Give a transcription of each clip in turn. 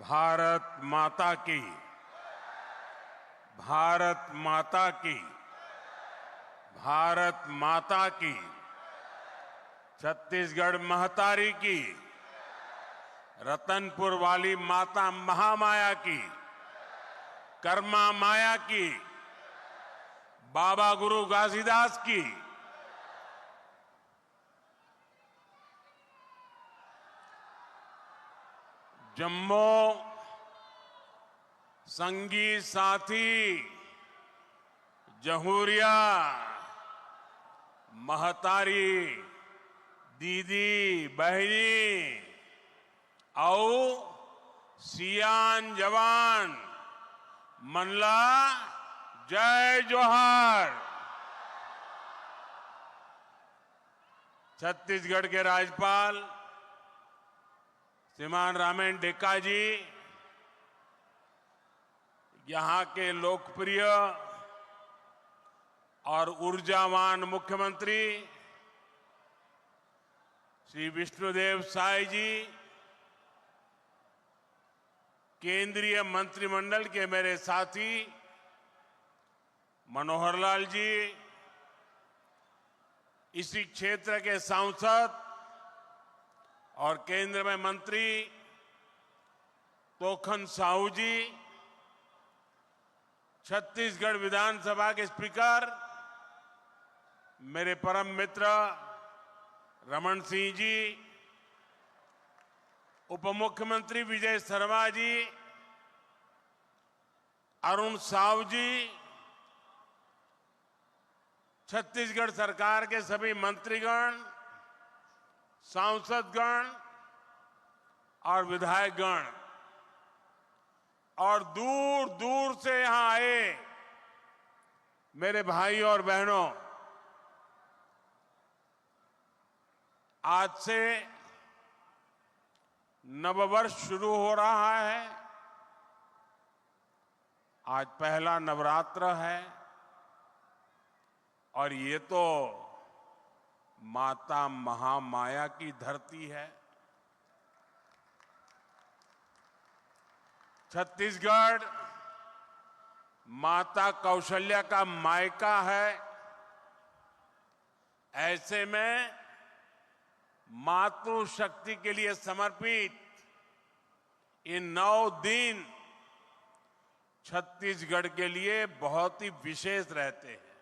भारत माता की, भारत माता की, भारत माता की। छत्तीसगढ़ महतारी की, रतनपुर वाली माता महामाया की, कर्मा माया की, बाबा गुरु घासीदास की, जम्मू संगी साथी जहूरिया महतारी दीदी बहनी औ सियान जवान मनला जय जोहार। छत्तीसगढ़ के राज्यपाल श्रीमान रामेन डेका जी, यहां के लोकप्रिय और ऊर्जावान मुख्यमंत्री श्री विष्णुदेव साय जी, केंद्रीय मंत्रिमंडल के मेरे साथी मनोहर लाल जी, इसी क्षेत्र के सांसद और केंद्र में मंत्री तोखन साहू जी, छत्तीसगढ़ विधानसभा के स्पीकर मेरे परम मित्र रमन सिंह जी, उप मुख्यमंत्री विजय शर्मा जी, अरुण साव जी, छत्तीसगढ़ सरकार के सभी मंत्रीगण, सांसदगण और विधायकगण और दूर दूर से यहां आए मेरे भाई और बहनों, आज से नववर्ष शुरू हो रहा है। आज पहला नवरात्र है और ये तो माता महामाया की धरती है। छत्तीसगढ़ माता कौशल्या का मायका है। ऐसे में मातृशक्ति के लिए समर्पित ये 9 दिन छत्तीसगढ़ के लिए बहुत ही विशेष रहते हैं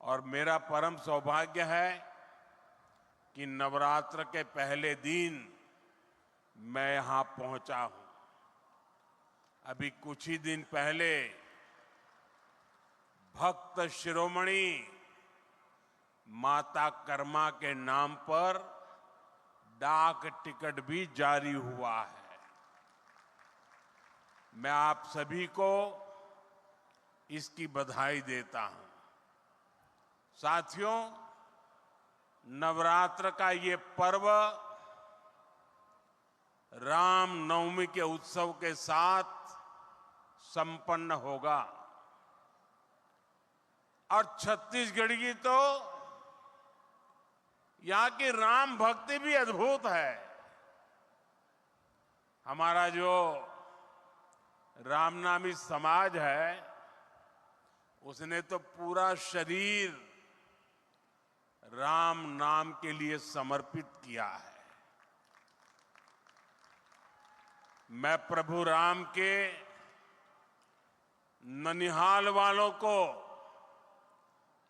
और मेरा परम सौभाग्य है कि नवरात्र के पहले दिन मैं यहां पहुंचा हूं। अभी कुछ ही दिन पहले भक्त शिरोमणि माता कर्मा के नाम पर डाक टिकट भी जारी हुआ है। मैं आप सभी को इसकी बधाई देता हूं। साथियों, नवरात्र का ये पर्व राम नवमी के उत्सव के साथ संपन्न होगा और छत्तीसगढ़ की तो यहां की राम भक्ति भी अद्भुत है। हमारा जो रामनामी समाज है उसने तो पूरा शरीर राम नाम के लिए समर्पित किया है। मैं प्रभु राम के ननिहाल वालों को,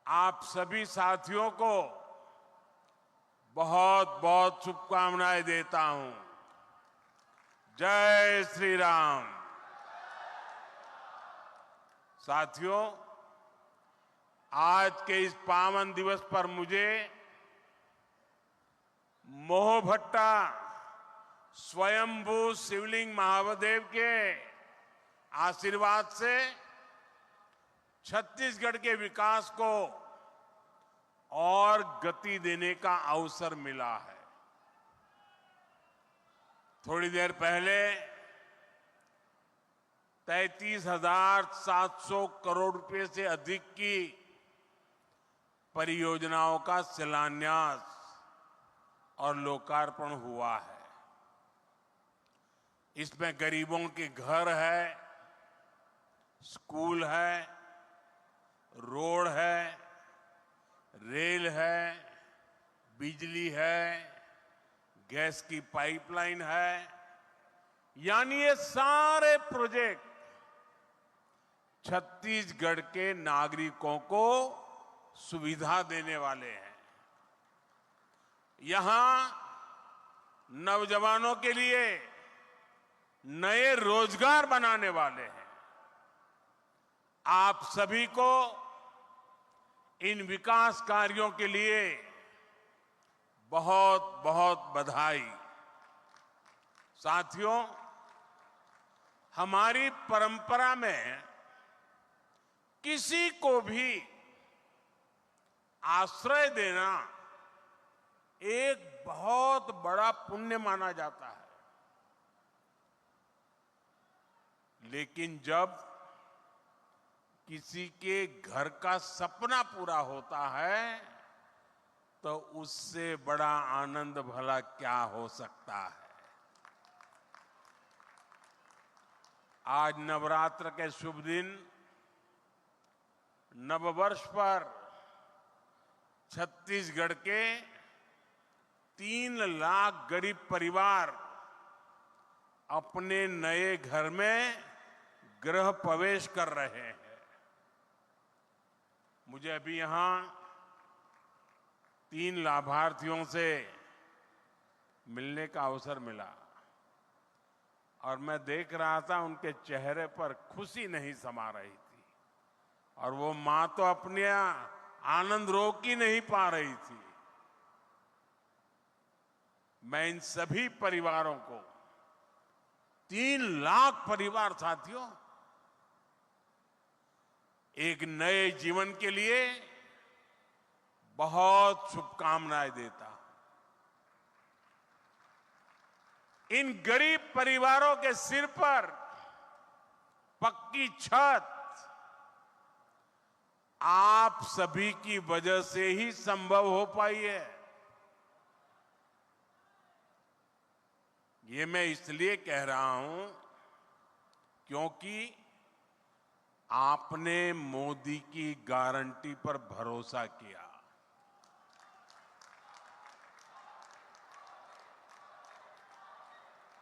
आप सभी साथियों को बहुत बहुत शुभकामनाएं देता हूं। जय श्री राम। साथियों, आज के इस पावन दिवस पर मुझे मोहभट्टा स्वयंभू शिवलिंग महादेव के आशीर्वाद से छत्तीसगढ़ के विकास को और गति देने का अवसर मिला है। थोड़ी देर पहले 33,700 करोड़ रुपए से अधिक की परियोजनाओं का शिलान्यास और लोकार्पण हुआ है। इसमें गरीबों के घर है, स्कूल है, रोड है, रेल है, बिजली है, गैस की पाइपलाइन है, यानी ये सारे प्रोजेक्ट छत्तीसगढ़ के नागरिकों को सुविधा देने वाले हैं। यहां नौजवानों के लिए नए रोजगार बनाने वाले हैं। आप सभी को इन विकास कार्यों के लिए बहुत बहुत बधाई। साथियों, हमारी परंपरा में किसी को भी आश्रय देना एक बहुत बड़ा पुण्य माना जाता है। लेकिन जब किसी के घर का सपना पूरा होता है तो उससे बड़ा आनंद भला क्या हो सकता है। आज नवरात्र के शुभ दिन, नववर्ष पर छत्तीसगढ़ के 3 लाख गरीब परिवार अपने नए घर में गृह प्रवेश कर रहे हैं। मुझे अभी यहां 3 लाभार्थियों से मिलने का अवसर मिला और मैं देख रहा था उनके चेहरे पर खुशी नहीं समा रही थी और वो मां तो अपने आनंद रोक ही नहीं पा रही थी। मैं इन सभी परिवारों को, 3 लाख परिवार साथियों, एक नए जीवन के लिए बहुत शुभकामनाएं देता हूं। इन गरीब परिवारों के सिर पर पक्की छत आप सभी की वजह से ही संभव हो पाई है। ये मैं इसलिए कह रहा हूं क्योंकि आपने मोदी की गारंटी पर भरोसा किया।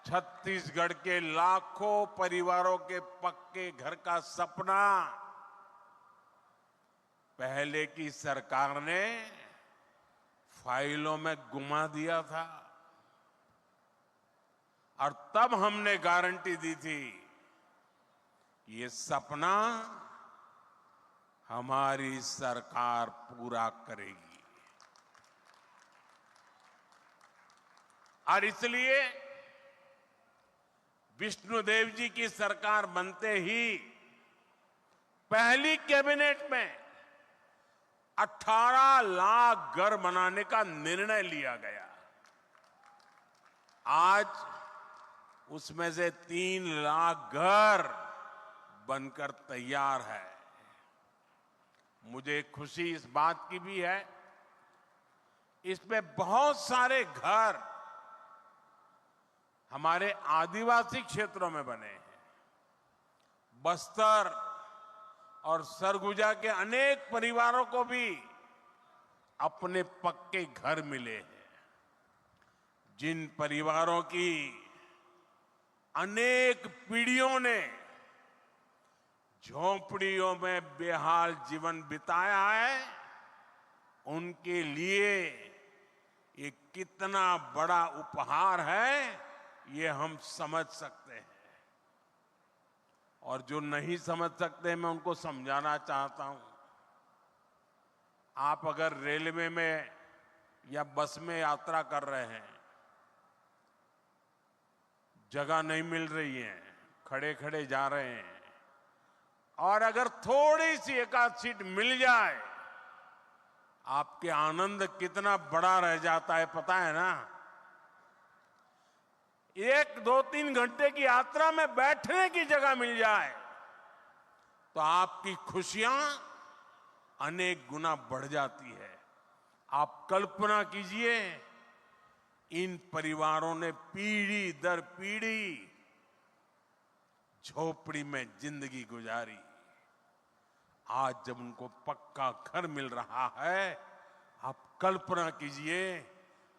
छत्तीसगढ़ के लाखों परिवारों के पक्के घर का सपना पहले की सरकार ने फाइलों में गुमा दिया था और तब हमने गारंटी दी थी कि ये सपना हमारी सरकार पूरा करेगी। और इसलिए विष्णुदेव जी की सरकार बनते ही पहली कैबिनेट में 18 लाख घर बनाने का निर्णय लिया गया। आज उसमें से 3 लाख घर बनकर तैयार है। मुझे खुशी इस बात की भी है, इसमें बहुत सारे घर हमारे आदिवासी क्षेत्रों में बने हैं। बस्तर और सरगुजा के अनेक परिवारों को भी अपने पक्के घर मिले हैं। जिन परिवारों की अनेक पीढ़ियों ने झोंपड़ियों में बेहाल जीवन बिताया है, उनके लिए ये कितना बड़ा उपहार है ये हम समझ सकते हैं। और जो नहीं समझ सकते मैं उनको समझाना चाहता हूं। आप अगर रेलवे में या बस में यात्रा कर रहे हैं, जगह नहीं मिल रही है, खड़े खड़े जा रहे हैं, और अगर थोड़ी सी एक आध सीट मिल जाए, आपके आनंद कितना बड़ा रह जाता है पता है ना। 1, 2, 3 घंटे की यात्रा में बैठने की जगह मिल जाए तो आपकी खुशियां अनेक गुना बढ़ जाती है। आप कल्पना कीजिए, इन परिवारों ने पीढ़ी दर पीढ़ी झोपड़ी में जिंदगी गुजारी। आज जब उनको पक्का घर मिल रहा है, आप कल्पना कीजिए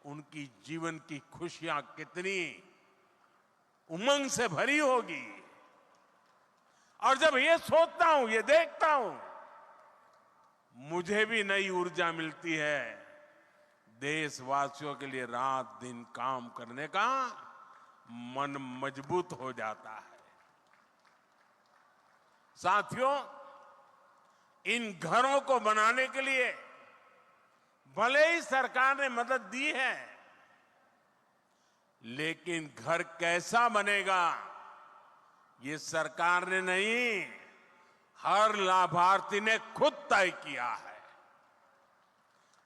उनकी जीवन की खुशियां कितनी उमंग से भरी होगी। और जब ये सोचता हूं, ये देखता हूं, मुझे भी नई ऊर्जा मिलती है। देशवासियों के लिए रात दिन काम करने का मन मजबूत हो जाता है। साथियों, इन घरों को बनाने के लिए भले ही सरकार ने मदद दी है, लेकिन घर कैसा बनेगा ये सरकार ने नहीं, हर लाभार्थी ने खुद तय किया है।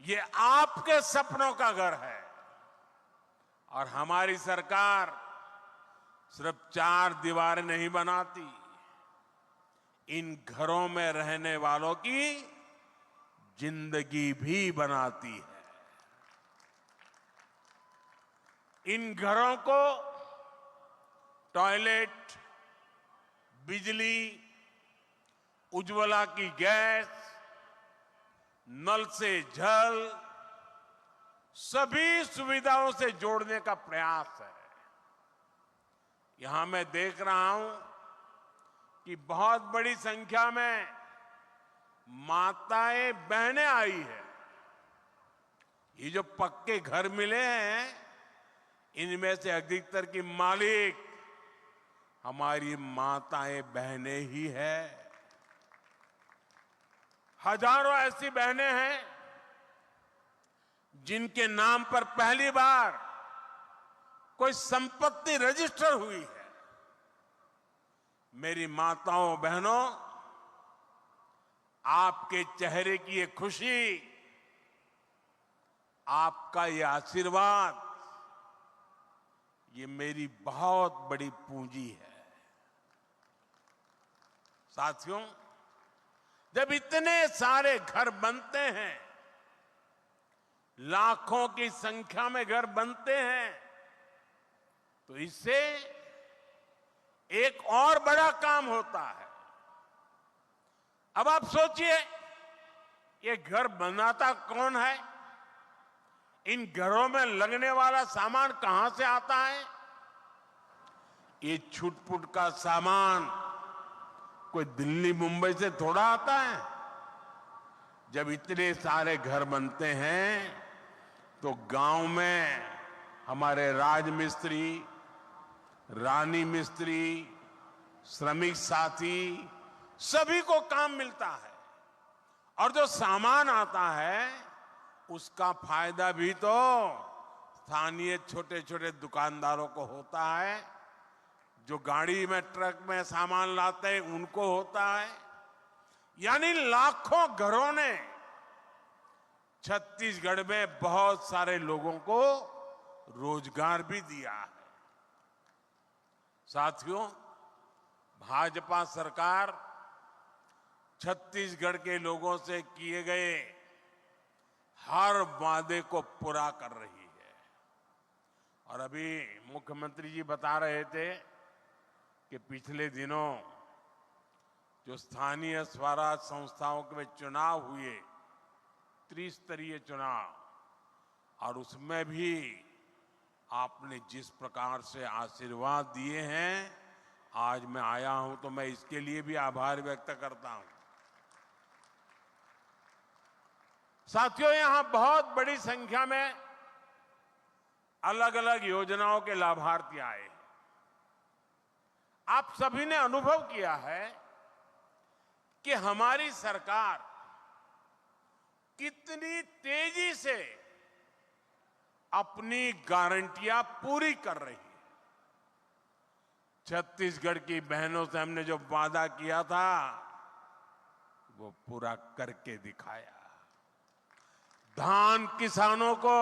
ये आपके सपनों का घर है और हमारी सरकार सिर्फ 4 दीवारें नहीं बनाती, इन घरों में रहने वालों की जिंदगी भी बनाती है। इन घरों को टॉयलेट, बिजली, उज्ज्वला की गैस, नल से जल, सभी सुविधाओं से जोड़ने का प्रयास है। यहां मैं देख रहा हूं कि बहुत बड़ी संख्या में माताएं बहनें आई है। ये जो पक्के घर मिले हैं, इनमें से अधिकतर की मालिक हमारी माताएं बहनें ही है। हजारों ऐसी बहनें हैं जिनके नाम पर पहली बार कोई संपत्ति रजिस्टर हुई है। मेरी माताओं बहनों, आपके चेहरे की ये खुशी, आपका ये आशीर्वाद, ये मेरी बहुत बड़ी पूंजी है। साथियों, जब इतने सारे घर बनते हैं, लाखों की संख्या में घर बनते हैं, तो इससे एक और बड़ा काम होता है। अब आप सोचिए, ये घर बनाता कौन है? इन घरों में लगने वाला सामान कहां से आता है? ये छुटपुट का सामान कोई दिल्ली मुंबई से थोड़ा आता है। जब इतने सारे घर बनते हैं तो गांव में हमारे राजमिस्त्री, रानी मिस्त्री, श्रमिक साथी, सभी को काम मिलता है। और जो सामान आता है उसका फायदा भी तो स्थानीय छोटे छोटे दुकानदारों को होता है, जो गाड़ी में, ट्रक में सामान लाते हैं उनको होता है। यानी लाखों घरों ने छत्तीसगढ़ में बहुत सारे लोगों को रोजगार भी दिया है। साथियों, भाजपा सरकार छत्तीसगढ़ के लोगों से किए गए हर वादे को पूरा कर रही है। और अभी मुख्यमंत्री जी बता रहे थे कि पिछले दिनों जो स्थानीय स्वराज संस्थाओं के चुनाव हुए, त्रिस्तरीय चुनाव, और उसमें भी आपने जिस प्रकार से आशीर्वाद दिए हैं, आज मैं आया हूं तो मैं इसके लिए भी आभार व्यक्त करता हूं। साथियों, यहां बहुत बड़ी संख्या में अलग अलग योजनाओं के लाभार्थी आए। आप सभी ने अनुभव किया है कि हमारी सरकार कितनी तेजी से अपनी गारंटियां पूरी कर रही है। छत्तीसगढ़ की बहनों से हमने जो वादा किया था वो पूरा करके दिखाया। धान किसानों को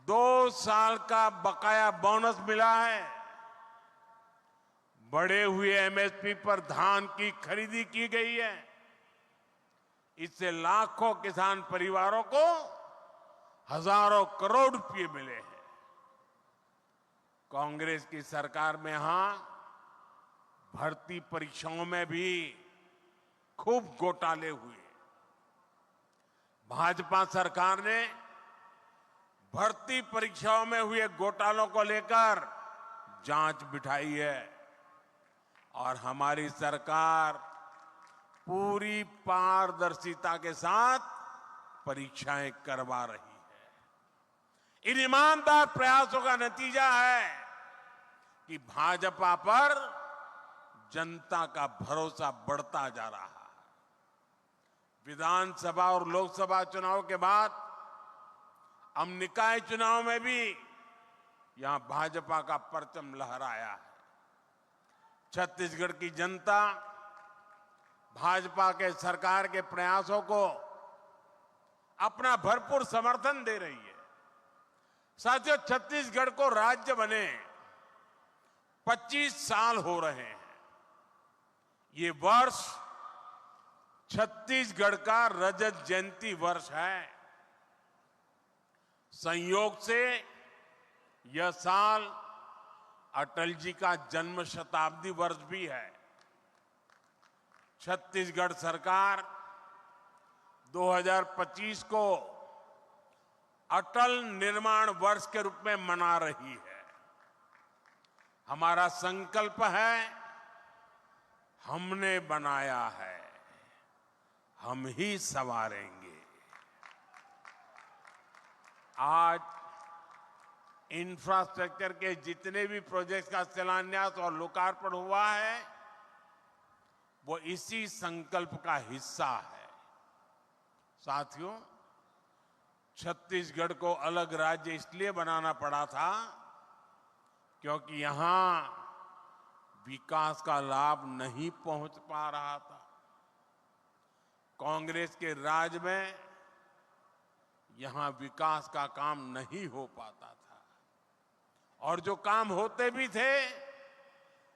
2 साल का बकाया बोनस मिला है। बढ़े हुए एमएसपी पर धान की खरीदी की गई है। इससे लाखों किसान परिवारों को हजारों करोड़ रुपए मिले हैं। कांग्रेस की सरकार में यहां भर्ती परीक्षाओं में भी खूब घोटाले हुए। भाजपा सरकार ने भर्ती परीक्षाओं में हुए घोटालों को लेकर जांच बिठाई है और हमारी सरकार पूरी पारदर्शिता के साथ परीक्षाएं करवा रही है। इन ईमानदार प्रयासों का नतीजा है कि भाजपा पर जनता का भरोसा बढ़ता जा रहा है। विधानसभा और लोकसभा चुनाव के बाद अब निकाय चुनाव में भी यहां भाजपा का परचम लहराया है। छत्तीसगढ़ की जनता भाजपा के सरकार के प्रयासों को अपना भरपूर समर्थन दे रही है। साथियों, छत्तीसगढ़ को राज्य बने 25 साल हो रहे हैं। ये वर्ष छत्तीसगढ़ का रजत जयंती वर्ष है। संयोग से यह साल अटल जी का जन्म शताब्दी वर्ष भी है। छत्तीसगढ़ सरकार 2025 को अटल निर्माण वर्ष के रूप में मना रही है। हमारा संकल्प है, हमने बनाया है, हम ही संवारेंगे। आज इंफ्रास्ट्रक्चर के जितने भी प्रोजेक्ट्स का शिलान्यास और लोकार्पण हुआ है, वो इसी संकल्प का हिस्सा है। साथियों, छत्तीसगढ़ को अलग राज्य इसलिए बनाना पड़ा था क्योंकि यहां विकास का लाभ नहीं पहुंच पा रहा था। कांग्रेस के राज में यहां विकास का काम नहीं हो पाता था और जो काम होते भी थे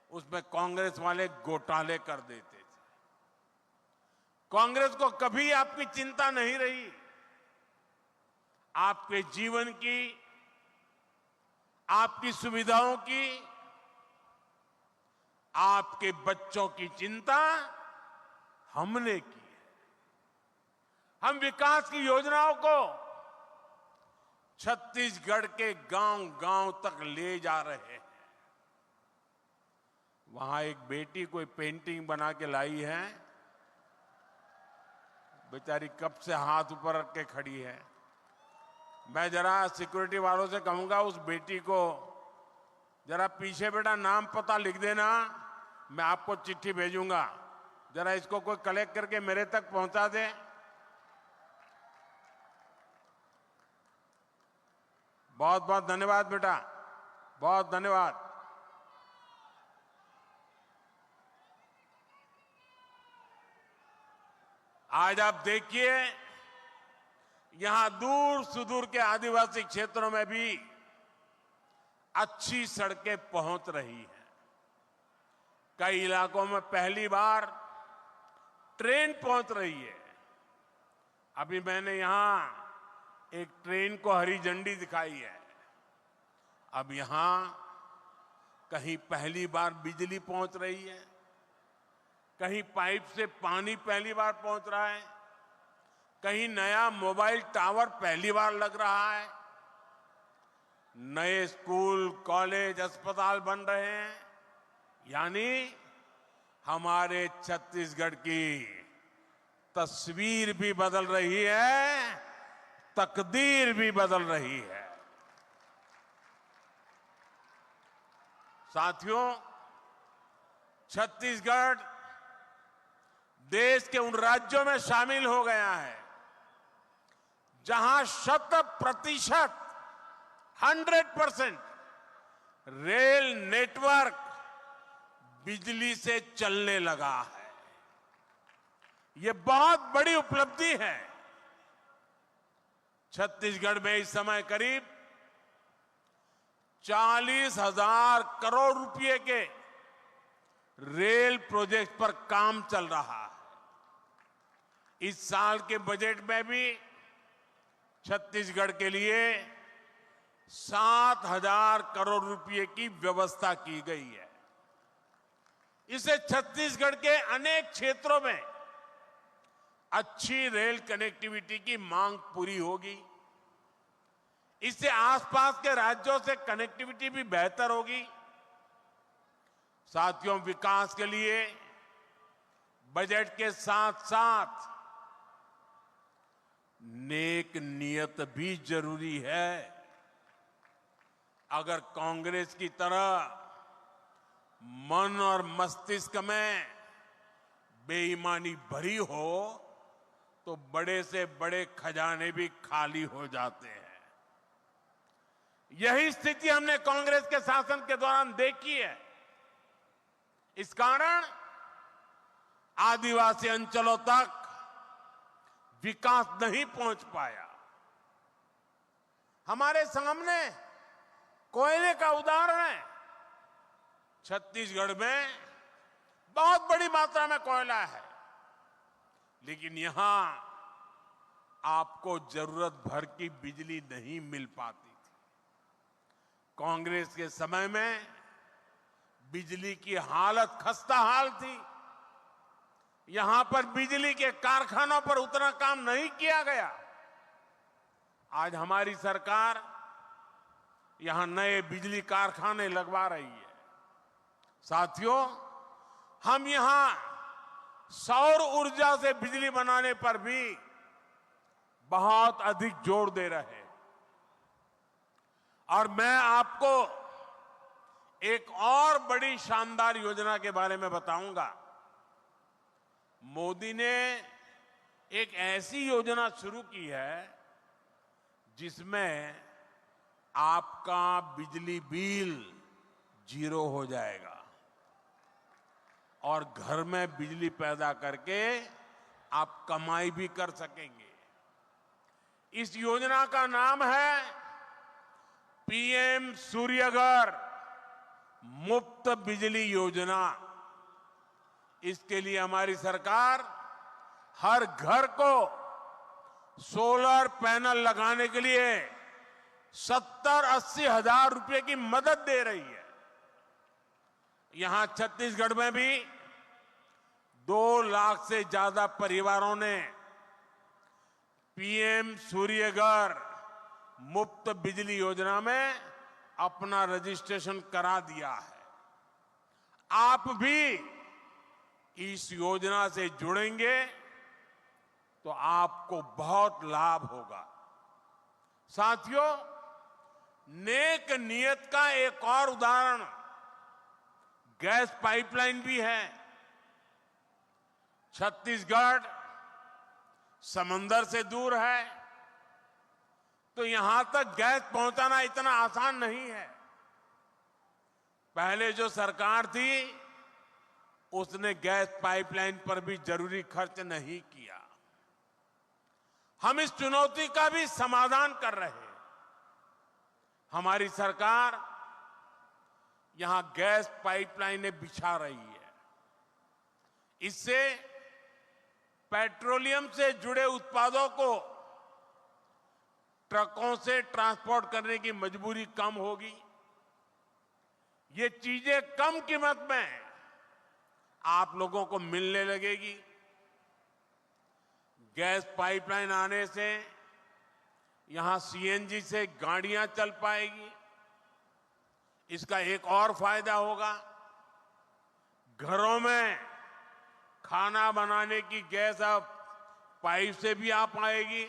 उसमें कांग्रेस वाले घोटाले कर देते थे। कांग्रेस को कभी आपकी चिंता नहीं रही। आपके जीवन की, आपकी सुविधाओं की, आपके बच्चों की चिंता हमने की है। हम विकास की योजनाओं को छत्तीसगढ़ के गांव-गांव तक ले जा रहे हैं। वहां एक बेटी कोई पेंटिंग बना के लाई है, बेचारी कब से हाथ ऊपर रख के खड़ी है। मैं जरा सिक्योरिटी वालों से कहूंगा उस बेटी को जरा पीछे बेटा नाम पता लिख देना, मैं आपको चिट्ठी भेजूंगा, जरा इसको कोई कलेक्ट करके मेरे तक पहुंचा दे। बहुत बहुत धन्यवाद बेटा, बहुत धन्यवाद। आज आप देखिए यहां दूर सुदूर के आदिवासी क्षेत्रों में भी अच्छी सड़कें पहुंच रही हैं। कई इलाकों में पहली बार ट्रेन पहुंच रही है। अभी मैंने यहां एक ट्रेन को हरी झंडी दिखाई है। अब यहां कहीं पहली बार बिजली पहुंच रही है, कहीं पाइप से पानी पहली बार पहुंच रहा है, कहीं नया मोबाइल टावर पहली बार लग रहा है, नए स्कूल, कॉलेज, अस्पताल बन रहे हैं। यानी हमारे छत्तीसगढ़ की तस्वीर भी बदल रही है, तकदीर भी बदल रही है। साथियों, छत्तीसगढ़ देश के उन राज्यों में शामिल हो गया है जहां 100% 100% रेल नेटवर्क बिजली से चलने लगा है। यह बहुत बड़ी उपलब्धि है। छत्तीसगढ़ में इस समय करीब 40,000 करोड़ रुपए के रेल प्रोजेक्ट पर काम चल रहा है। इस साल के बजट में भी छत्तीसगढ़ के लिए 7,000 करोड़ रुपए की व्यवस्था की गई है। इससे छत्तीसगढ़ के अनेक क्षेत्रों में अच्छी रेल कनेक्टिविटी की मांग पूरी होगी। इससे आसपास के राज्यों से कनेक्टिविटी भी बेहतर होगी। साथियों, विकास के लिए बजट के साथ साथ नेक नियत भी जरूरी है। अगर कांग्रेस की तरह मन और मस्तिष्क में बेईमानी भरी हो तो बड़े से बड़े खजाने भी खाली हो जाते हैं। यही स्थिति हमने कांग्रेस के शासन के दौरान देखी है। इस कारण आदिवासी अंचलों तक विकास नहीं पहुंच पाया। हमारे सामने कोयले का उदाहरण है। छत्तीसगढ़ में बहुत बड़ी मात्रा में कोयला है, लेकिन यहां आपको जरूरत भर की बिजली नहीं मिल पाती थी। कांग्रेस के समय में बिजली की हालत खस्ता हाल थी। यहां पर बिजली के कारखानों पर उतना काम नहीं किया गया। आज हमारी सरकार यहां नए बिजली कारखाने लगवा रही है। साथियों, हम यहां सौर ऊर्जा से बिजली बनाने पर भी बहुत अधिक जोर दे रहे हैं। और मैं आपको एक और बड़ी शानदार योजना के बारे में बताऊंगा। मोदी ने एक ऐसी योजना शुरू की है जिसमें आपका बिजली बिल 0 हो जाएगा और घर में बिजली पैदा करके आप कमाई भी कर सकेंगे। इस योजना का नाम है पीएम सूर्यघर मुफ्त बिजली योजना। इसके लिए हमारी सरकार हर घर को सोलर पैनल लगाने के लिए 70-80 हजार रुपए की मदद दे रही है। यहां छत्तीसगढ़ में भी 2 लाख से ज्यादा परिवारों ने पीएम सूर्यघर मुफ्त बिजली योजना में अपना रजिस्ट्रेशन करा दिया है। आप भी इस योजना से जुड़ेंगे तो आपको बहुत लाभ होगा। साथियों, नेक नियत का एक और उदाहरण गैस पाइपलाइन भी है। छत्तीसगढ़ समंदर से दूर है, तो यहां तक गैस पहुंचाना इतना आसान नहीं है। पहले जो सरकार थी उसने गैस पाइपलाइन पर भी जरूरी खर्च नहीं किया। हम इस चुनौती का भी समाधान कर रहे हैं। हमारी सरकार यहां गैस पाइपलाइनें बिछा रही है। इससे पेट्रोलियम से जुड़े उत्पादों को ट्रकों से ट्रांसपोर्ट करने की मजबूरी कम होगी। ये चीजें कम कीमत में आप लोगों को मिलने लगेगी। गैस पाइपलाइन आने से यहां सीएनजी से गाड़ियां चल पाएगी। इसका एक और फायदा होगा, घरों में खाना बनाने की गैस अब पाइप से भी आ पाएगी।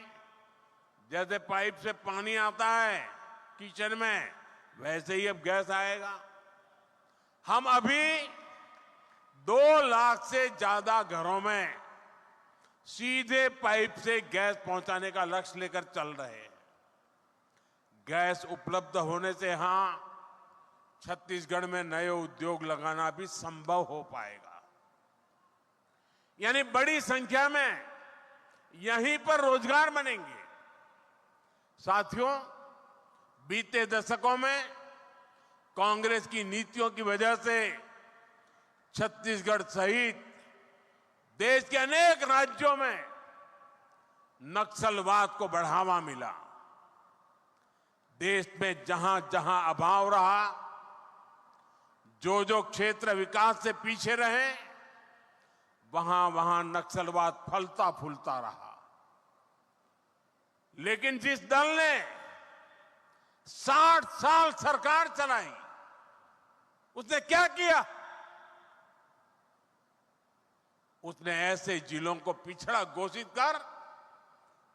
जैसे पाइप से पानी आता है किचन में, वैसे ही अब गैस आएगा। हम अभी 2 लाख से ज्यादा घरों में सीधे पाइप से गैस पहुंचाने का लक्ष्य लेकर चल रहे हैं। गैस उपलब्ध होने से छत्तीसगढ़ में नए उद्योग लगाना भी संभव हो पाएगा। यानी बड़ी संख्या में यहीं पर रोजगार बनेंगे। साथियों, बीते दशकों में कांग्रेस की नीतियों की वजह से छत्तीसगढ़ सहित देश के अनेक राज्यों में नक्सलवाद को बढ़ावा मिला। देश में जहां जहां अभाव रहा, जो क्षेत्र विकास से पीछे रहे वहां वहां नक्सलवाद फलता फूलता रहा। लेकिन जिस दल ने 60 साल सरकार चलाई उसने क्या किया? उसने ऐसे जिलों को पिछड़ा घोषित कर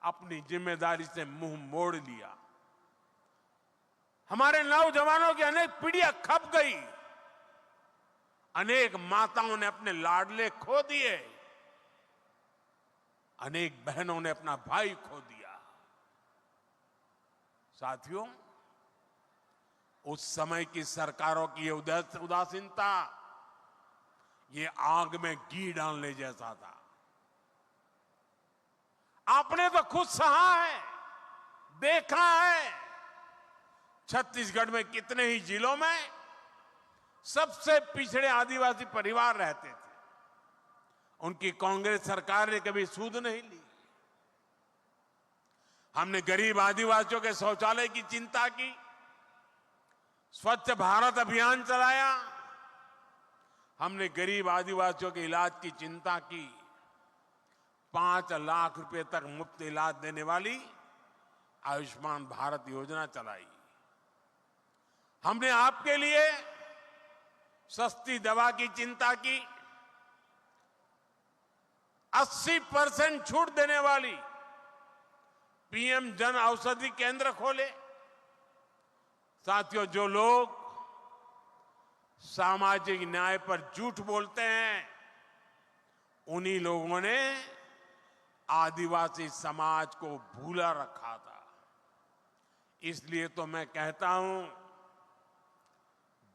अपनी जिम्मेदारी से मुंह मोड़ लिया। हमारे नौजवानों की अनेक पीढ़ियां खप गई, अनेक माताओं ने अपने लाडले खो दिए, अनेक बहनों ने अपना भाई खो दिया। साथियों, उस समय की सरकारों की ये उदासीनता ये आग में घी डालने जैसा था। आपने तो खुद सहा है, देखा है, छत्तीसगढ़ में कितने ही जिलों में सबसे पिछड़े आदिवासी परिवार रहते थे। उनकी कांग्रेस सरकार ने कभी सूद नहीं ली। हमने गरीब आदिवासियों के शौचालय की चिंता की, स्वच्छ भारत अभियान चलाया, हमने गरीब आदिवासियों के इलाज की चिंता की, 5 लाख रुपए तक मुफ्त इलाज देने वाली आयुष्मान भारत योजना चलाई। हमने आपके लिए सस्ती दवा की चिंता की, 80% छूट देने वाली पीएम जन औषधि केंद्र खोले। साथियों, जो लोग सामाजिक न्याय पर झूठ बोलते हैं उन्हीं लोगों ने आदिवासी समाज को भूला रखा था। इसलिए तो मैं कहता हूं,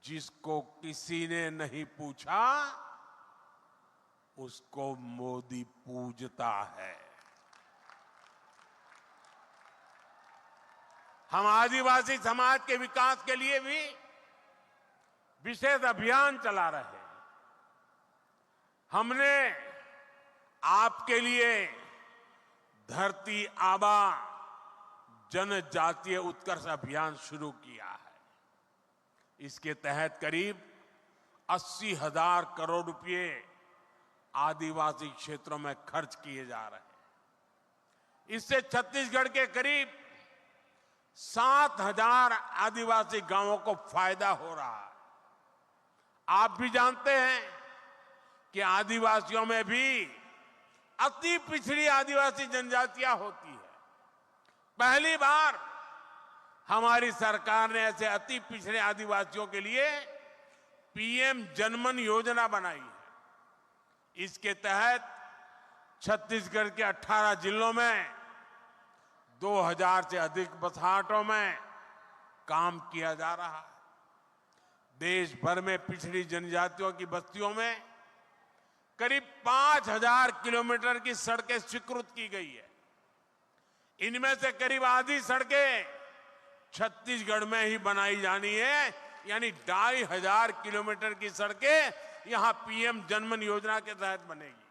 जिसको किसी ने नहीं पूछा उसको मोदी पूजता है। हम आदिवासी समाज के विकास के लिए भी विशेष अभियान चला रहे हैं। हमने आपके लिए धरती आबा जनजातीय उत्कर्ष अभियान शुरू किया है। इसके तहत करीब 80,000 करोड़ रुपए आदिवासी क्षेत्रों में खर्च किए जा रहे हैं। इससे छत्तीसगढ़ के करीब 7,000 आदिवासी गांवों को फायदा हो रहा है। आप भी जानते हैं कि आदिवासियों में भी अति पिछड़ी आदिवासी जनजातियां होती है। पहली बार हमारी सरकार ने ऐसे अति पिछड़े आदिवासियों के लिए पीएम जनमन योजना बनाई है। इसके तहत छत्तीसगढ़ के 18 जिलों में 2000 से अधिक बसाहटों में काम किया जा रहा है। देश भर में पिछड़ी जनजातियों की बस्तियों में करीब 5,000 किलोमीटर की सड़कें स्वीकृत की गई है। इनमें से करीब आधी सड़कें छत्तीसगढ़ में ही बनाई जानी है, यानी 2,500 किलोमीटर की सड़कें यहां पीएम जनमन योजना के तहत बनेगी।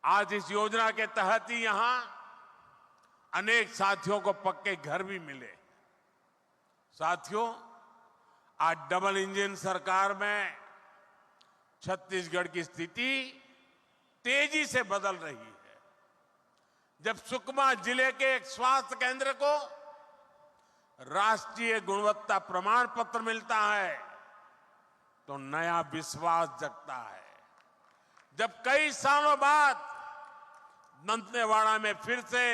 आज इस योजना के तहत ही यहां अनेक साथियों को पक्के घर भी मिले। साथियों, आज डबल इंजन सरकार में छत्तीसगढ़ की स्थिति तेजी से बदल रही है। जब सुकमा जिले के एक स्वास्थ्य केंद्र को राष्ट्रीय गुणवत्ता प्रमाण पत्र मिलता है तो नया विश्वास जगता है। जब कई सालों बाद दंतेवाड़ा में फिर से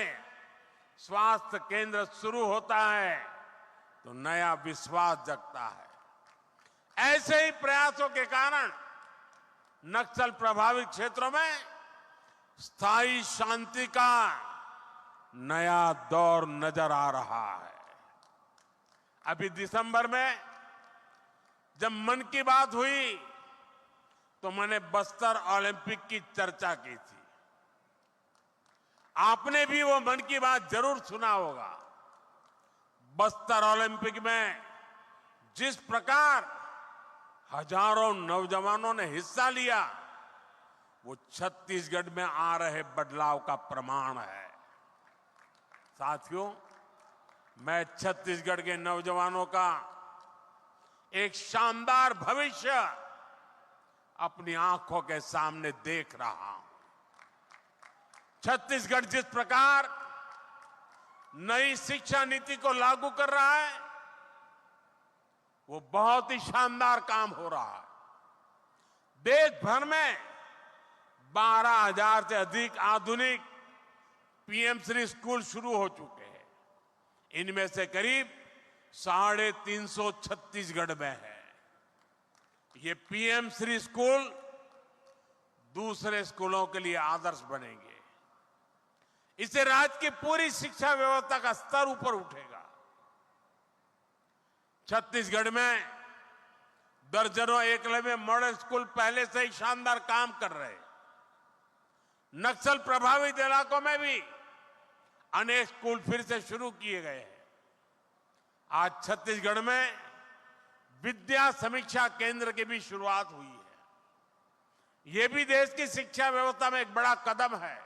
स्वास्थ्य केंद्र शुरू होता है तो नया विश्वास जगता है। ऐसे ही प्रयासों के कारण नक्सल प्रभावित क्षेत्रों में स्थायी शांति का नया दौर नजर आ रहा है। अभी दिसंबर में जब मन की बात हुई तो मैंने बस्तर ओलंपिक की चर्चा की थी। आपने भी वो मन की बात जरूर सुना होगा। बस्तर ओलंपिक में जिस प्रकार हजारों नौजवानों ने हिस्सा लिया वो छत्तीसगढ़ में आ रहे बदलाव का प्रमाण है। साथियों, मैं छत्तीसगढ़ के नौजवानों का एक शानदार भविष्य अपनी आंखों के सामने देख रहा हूं। छत्तीसगढ़ जिस प्रकार नई शिक्षा नीति को लागू कर रहा है, वो बहुत ही शानदार काम हो रहा है। देश भर में 12,000 से अधिक आधुनिक पीएम श्री स्कूल शुरू हो चुके हैं। इनमें से करीब 350 छत्तीसगढ़ में है। ये पीएम श्री स्कूल दूसरे स्कूलों के लिए आदर्श बनेंगे। इससे राज्य की पूरी शिक्षा व्यवस्था का स्तर ऊपर उठेगा। छत्तीसगढ़ में दर्जनों एकलव्य मॉडल स्कूल पहले से ही शानदार काम कर रहे हैं। नक्सल प्रभावित इलाकों में भी अनेक स्कूल फिर से शुरू किए गए हैं। आज छत्तीसगढ़ में विद्या समीक्षा केंद्र की भी शुरुआत हुई है। यह भी देश की शिक्षा व्यवस्था में एक बड़ा कदम है।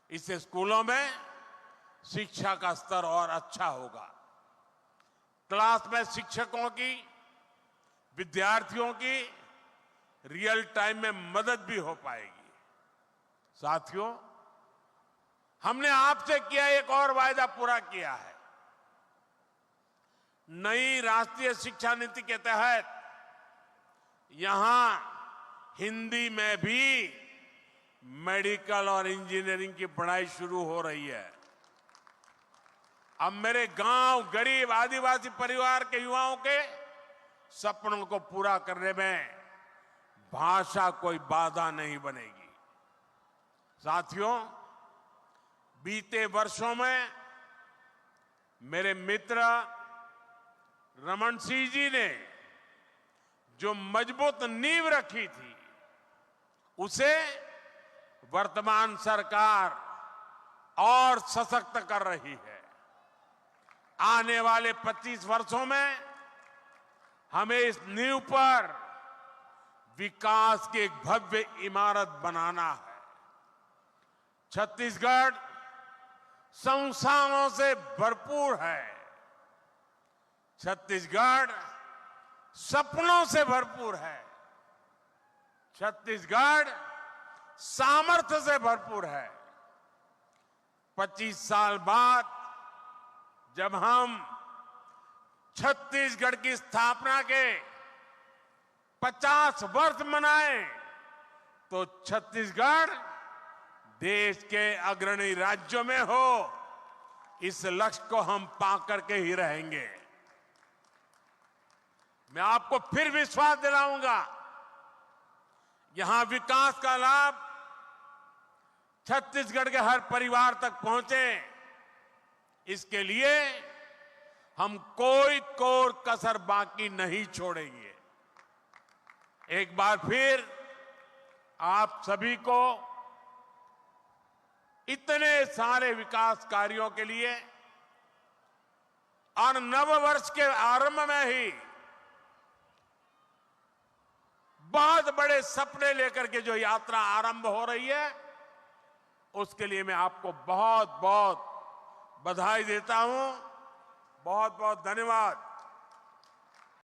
इससे स्कूलों में शिक्षा का स्तर और अच्छा होगा। क्लास में शिक्षकों की, विद्यार्थियों की रियल टाइम में मदद भी हो पाएगी। साथियों, हमने आपसे किया एक और वायदा पूरा किया है। नई राष्ट्रीय शिक्षा नीति के तहत यहां हिंदी में भी मेडिकल और इंजीनियरिंग की पढ़ाई शुरू हो रही है। अब मेरे गांव, गरीब आदिवासी परिवार के युवाओं के सपनों को पूरा करने में भाषा कोई बाधा नहीं बनेगी। साथियों, बीते वर्षों में मेरे मित्र रमन सिंह जी ने जो मजबूत नींव रखी थी, उसे वर्तमान सरकार और सशक्त कर रही है। आने वाले 25 वर्षों में हमें इस नींव पर विकास की एक भव्य इमारत बनाना है। छत्तीसगढ़ संस्थानों से भरपूर है। छत्तीसगढ़ सपनों से भरपूर है। छत्तीसगढ़ सामर्थ्य से भरपूर है। 25 साल बाद जब हम छत्तीसगढ़ की स्थापना के 50 वर्ष मनाएं, तो छत्तीसगढ़ देश के अग्रणी राज्यों में हो, इस लक्ष्य को हम पाकर के ही रहेंगे। मैं आपको फिर विश्वास दिलाऊंगा, यहां विकास का लाभ छत्तीसगढ़ के हर परिवार तक पहुंचे, इसके लिए हम कोई कोर कसर बाकी नहीं छोड़ेंगे। एक बार फिर आप सभी को इतने सारे विकास कार्यों के लिए और नव वर्ष के आरंभ में ही बहुत बड़े सपने लेकर के जो यात्रा आरंभ हो रही है, उसके लिए मैं आपको बहुत बहुत बधाई देता हूं। बहुत बहुत धन्यवाद।